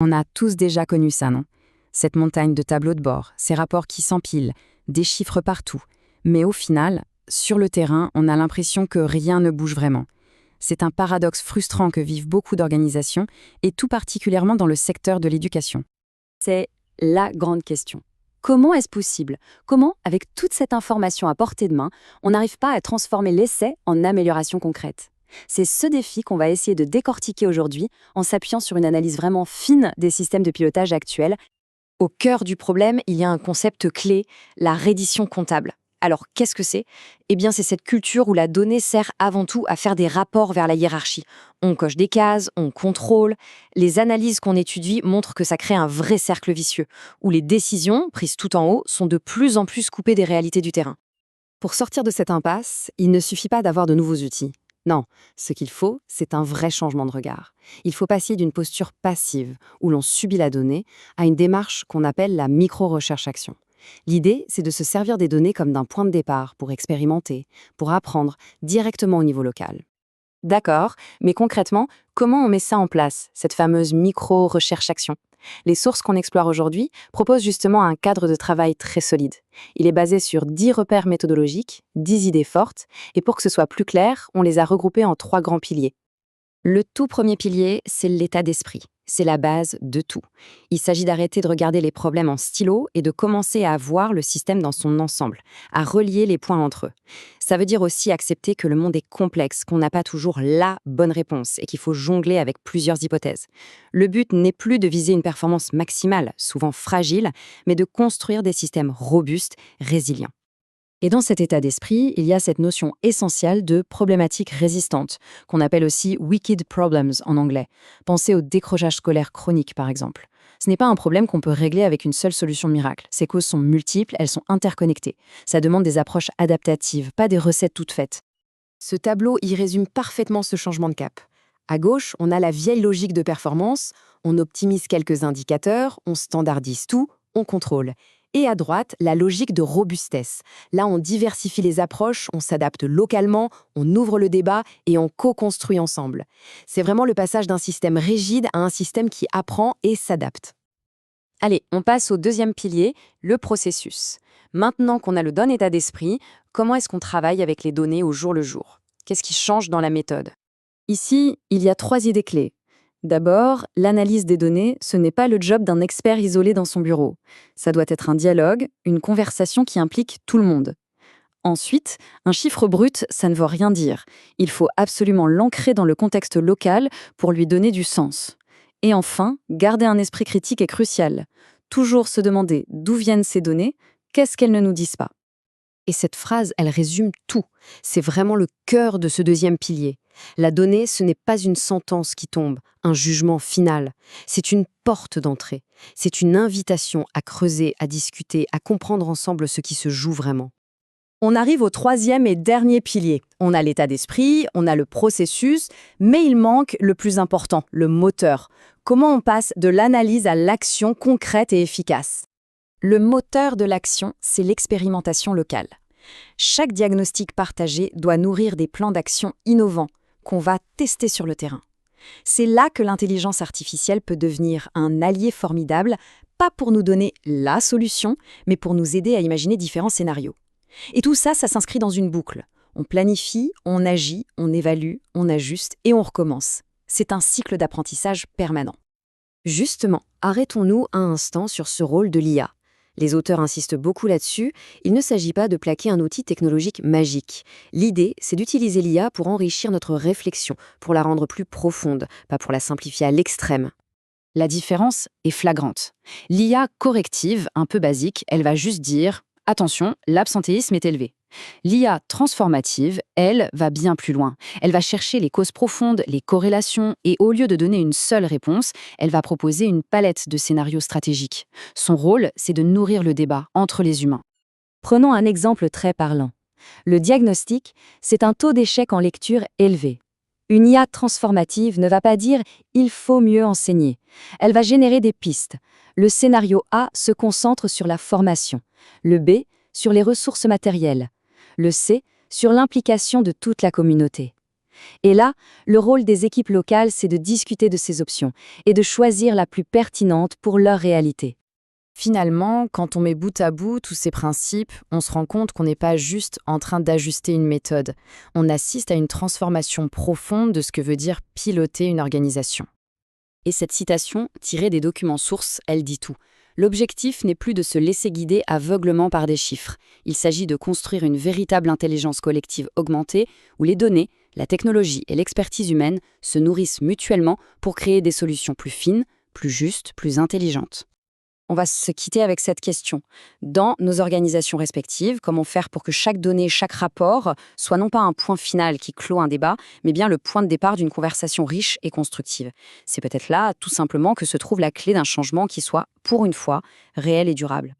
On a tous déjà connu ça, non? Cette montagne de tableaux de bord, ces rapports qui s'empilent, des chiffres partout. Mais au final, sur le terrain, on a l'impression que rien ne bouge vraiment. C'est un paradoxe frustrant que vivent beaucoup d'organisations, et tout particulièrement dans le secteur de l'éducation. C'est la grande question. Comment est-ce possible? Comment, avec toute cette information à portée de main, on n'arrive pas à transformer l'essai en amélioration concrète? C'est ce défi qu'on va essayer de décortiquer aujourd'hui en s'appuyant sur une analyse vraiment fine des systèmes de pilotage actuels. Au cœur du problème, il y a un concept clé, la reddition comptable. Alors, qu'est-ce que c'est? Eh bien, c'est cette culture où la donnée sert avant tout à faire des rapports vers la hiérarchie. On coche des cases, on contrôle. Les analyses qu'on étudie montrent que ça crée un vrai cercle vicieux, où les décisions, prises tout en haut, sont de plus en plus coupées des réalités du terrain. Pour sortir de cette impasse, il ne suffit pas d'avoir de nouveaux outils. Non, ce qu'il faut, c'est un vrai changement de regard. Il faut passer d'une posture passive, où l'on subit la donnée, à une démarche qu'on appelle la micro-recherche-action. L'idée, c'est de se servir des données comme d'un point de départ pour expérimenter, pour apprendre directement au niveau local. D'accord, mais concrètement, comment on met ça en place, cette fameuse micro-recherche-action? Les sources qu'on explore aujourd'hui proposent justement un cadre de travail très solide. Il est basé sur 10 repères méthodologiques, 10 idées fortes, et pour que ce soit plus clair, on les a regroupés en 3 grands piliers. Le tout premier pilier, c'est l'état d'esprit. C'est la base de tout. Il s'agit d'arrêter de regarder les problèmes en stylo et de commencer à voir le système dans son ensemble, à relier les points entre eux. Ça veut dire aussi accepter que le monde est complexe, qu'on n'a pas toujours la bonne réponse et qu'il faut jongler avec plusieurs hypothèses. Le but n'est plus de viser une performance maximale, souvent fragile, mais de construire des systèmes robustes, résilients. Et dans cet état d'esprit, il y a cette notion essentielle de problématique résistante, qu'on appelle aussi wicked problems en anglais. Pensez au décrochage scolaire chronique, par exemple. Ce n'est pas un problème qu'on peut régler avec une seule solution miracle. Ces causes sont multiples, elles sont interconnectées. Ça demande des approches adaptatives, pas des recettes toutes faites. Ce tableau y résume parfaitement ce changement de cap. À gauche, on a la vieille logique de performance, on optimise quelques indicateurs, on standardise tout, on contrôle. Et à droite, la logique de robustesse. Là, on diversifie les approches, on s'adapte localement, on ouvre le débat et on co-construit ensemble. C'est vraiment le passage d'un système rigide à un système qui apprend et s'adapte. Allez, on passe au deuxième pilier, le processus. Maintenant qu'on a le bon état d'esprit, comment est-ce qu'on travaille avec les données au jour le jour? Qu'est-ce qui change dans la méthode? Ici, il y a 3 idées clés. D'abord, l'analyse des données, ce n'est pas le job d'un expert isolé dans son bureau. Ça doit être un dialogue, une conversation qui implique tout le monde. Ensuite, un chiffre brut, ça ne veut rien dire. Il faut absolument l'ancrer dans le contexte local pour lui donner du sens. Et enfin, garder un esprit critique est crucial. Toujours se demander d'où viennent ces données, qu'est-ce qu'elles ne nous disent pas. Et cette phrase, elle résume tout. C'est vraiment le cœur de ce deuxième pilier. La donnée, ce n'est pas une sentence qui tombe, un jugement final. C'est une porte d'entrée. C'est une invitation à creuser, à discuter, à comprendre ensemble ce qui se joue vraiment. On arrive au troisième et dernier pilier. On a l'état d'esprit, on a le processus, mais il manque le plus important, le moteur. Comment on passe de l'analyse à l'action concrète et efficace? Le moteur de l'action, c'est l'expérimentation locale. Chaque diagnostic partagé doit nourrir des plans d'action innovants qu'on va tester sur le terrain. C'est là que l'intelligence artificielle peut devenir un allié formidable, pas pour nous donner la solution, mais pour nous aider à imaginer différents scénarios. Et tout ça, ça s'inscrit dans une boucle. On planifie, on agit, on évalue, on ajuste et on recommence. C'est un cycle d'apprentissage permanent. Justement, arrêtons-nous un instant sur ce rôle de l'IA. Les auteurs insistent beaucoup là-dessus, il ne s'agit pas de plaquer un outil technologique magique. L'idée, c'est d'utiliser l'IA pour enrichir notre réflexion, pour la rendre plus profonde, pas pour la simplifier à l'extrême. La différence est flagrante. L'IA corrective, un peu basique, elle va juste dire « Attention, l'absentéisme est élevé ». L'IA transformative, elle, va bien plus loin. Elle va chercher les causes profondes, les corrélations, et au lieu de donner une seule réponse, elle va proposer une palette de scénarios stratégiques. Son rôle, c'est de nourrir le débat entre les humains. Prenons un exemple très parlant. Le diagnostic, c'est un taux d'échec en lecture élevé. Une IA transformative ne va pas dire « il faut mieux enseigner ». Elle va générer des pistes. Le scénario A se concentre sur la formation, le B sur les ressources matérielles, le C sur l'implication de toute la communauté. Et là, le rôle des équipes locales, c'est de discuter de ces options et de choisir la plus pertinente pour leur réalité. Finalement, quand on met bout à bout tous ces principes, on se rend compte qu'on n'est pas juste en train d'ajuster une méthode. On assiste à une transformation profonde de ce que veut dire piloter une organisation. Et cette citation, tirée des documents sources, elle dit tout. L'objectif n'est plus de se laisser guider aveuglement par des chiffres. Il s'agit de construire une véritable intelligence collective augmentée où les données, la technologie et l'expertise humaine se nourrissent mutuellement pour créer des solutions plus fines, plus justes, plus intelligentes. On va se quitter avec cette question. Dans nos organisations respectives, comment faire pour que chaque donnée, chaque rapport soit non pas un point final qui clôt un débat, mais bien le point de départ d'une conversation riche et constructive. C'est peut-être là, tout simplement, que se trouve la clé d'un changement qui soit, pour une fois, réel et durable.